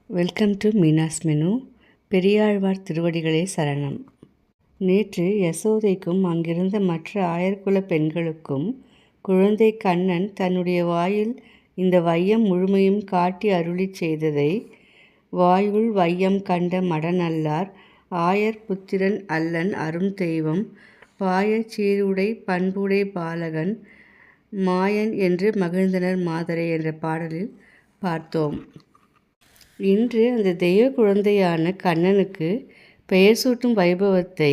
Welcome to Meena's menu. Periyazhwar திருவடிகளே சரணம். நேற்று யசோதைக்கும் அங்கிருந்த மற்ற ஆயர்குல பெண்களுக்கும் குழந்தை கண்ணன் தன்னுடைய வாயில் இந்த வையம் முழுமையும் காட்டி அருளிச் செய்ததை வாயுள் வையம் கண்ட மடநல்லார் ஆயர் புத்திரன் அல்லன் அரும் தெய்வம் பாயச் சீருடை பண்புடை பாலகன் மாயன் என்று மகிழ்ந்தனர் மாதரை என்ற பாடலில் பார்த்தோம். இன்று அந்த தெய்வ குழந்தையான கண்ணனுக்கு பெயர் சூட்டும் வைபவத்தை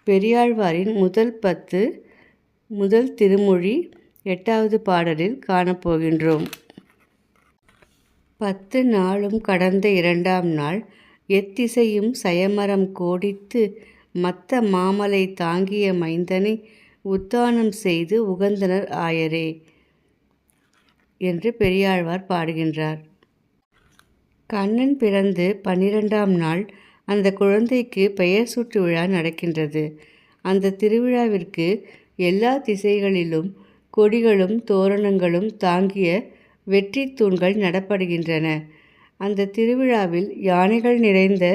பெரியாழ்வாரின் முதல் திருமொழி 8வது பாடலில் காணப்போகின்றோம். 10 நாளும் கடந்த 2ஆம் நாள் எத்திசையும் சயமரம் கோடித்து மத்த மாமலை தாங்கிய மைந்தனை உத்தானம் செய்து உகந்தனர் ஆயரே என்று பெரியாழ்வார் பாடுகின்றார். கண்ணன் பிறந்து 12ஆம் நாள் அந்த குழந்தைக்கு பெயர் சூட்டு விழா நடக்கின்றது. அந்த திருவிழாவிற்கு எல்லா திசைகளிலும் கொடிகளும் தோரணங்களும் தாங்கிய வெற்றி தூண்கள் நடப்படுகின்றன. அந்த திருவிழாவில் யானைகள் நிறைந்த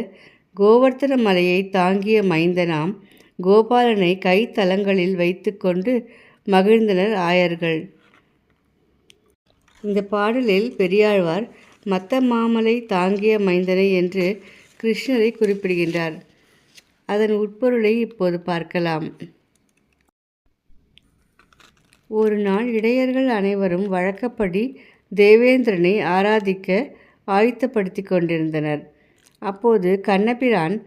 கோவர்த்தன மலையை தாங்கிய மைந்தனாம் கோபாலனை கைத்தலங்களில் வைத்து கொண்டு மகிழ்ந்தனர் ஆயர்கள். இந்த பாடலில் பெரியாழ்வார் மத்த மாமலை தாங்கிய மைந்தனை என்று கிருஷ்ணரை குறிப்பிடுகின்றார். அதன் உட்பொருளை இப்போது பார்க்கலாம். ஒரு நாள் இடையர்கள் அனைவரும் வழக்கப்படி தேவேந்திரனை ஆராதிக்க ஆயத்தப்படுத்தி கொண்டிருந்தனர். அப்போது கண்ணபிரான்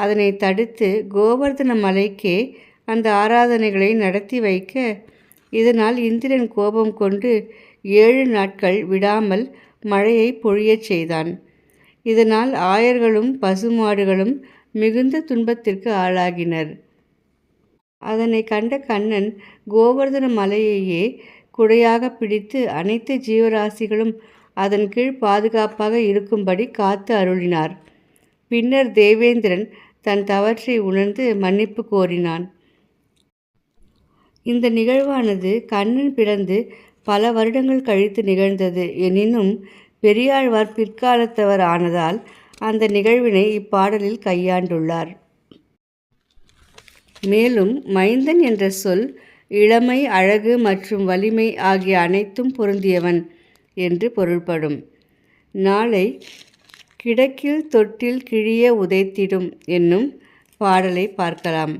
அதனை தடுத்து கோவர்த்தன மலைக்கே அந்த ஆராதனைகளை நடத்தி வைக்க, இதனால் இந்திரன் கோபம் கொண்டு 7 நாட்கள் விடாமல் மழையை பொழியச் செய்தான். இதனால் ஆயர்களும் பசுமாடுகளும் மிகுந்த துன்பத்திற்கு ஆளாகினர். அதனை கண்ட கண்ணன் கோவர்தன மலையையே குடையாக பிடித்து அனைத்து ஜீவராசிகளும் அதன் கீழ் பாதுகாப்பாக இருக்கும்படி காத்து அருளினார். பின்னர் தேவேந்திரன் தன் தவற்றை உணர்ந்து மன்னிப்பு கோரினான். இந்த நிகழ்வானது கண்ணன் பிறந்து பல வருடங்கள் கழித்து நிகழ்ந்தது. எனினும் பெரியாழ்வார் பிற்காலத்தவர் ஆனதால் அந்த நிகழ்வினை இப்பாடலில் கையாண்டுள்ளார். மேலும் மைந்தன் என்ற சொல் இளமை, அழகு மற்றும் வலிமை ஆகிய அனைத்தும் பொருந்தியவன் என்று பொருள்படும். நாளை கிடக்கில் தொட்டில் கிழிய உதைத்திடும் என்னும் பாடலை பார்க்கலாம்.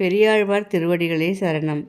பெரியாழ்வார் திருவடிகளே சரணம்.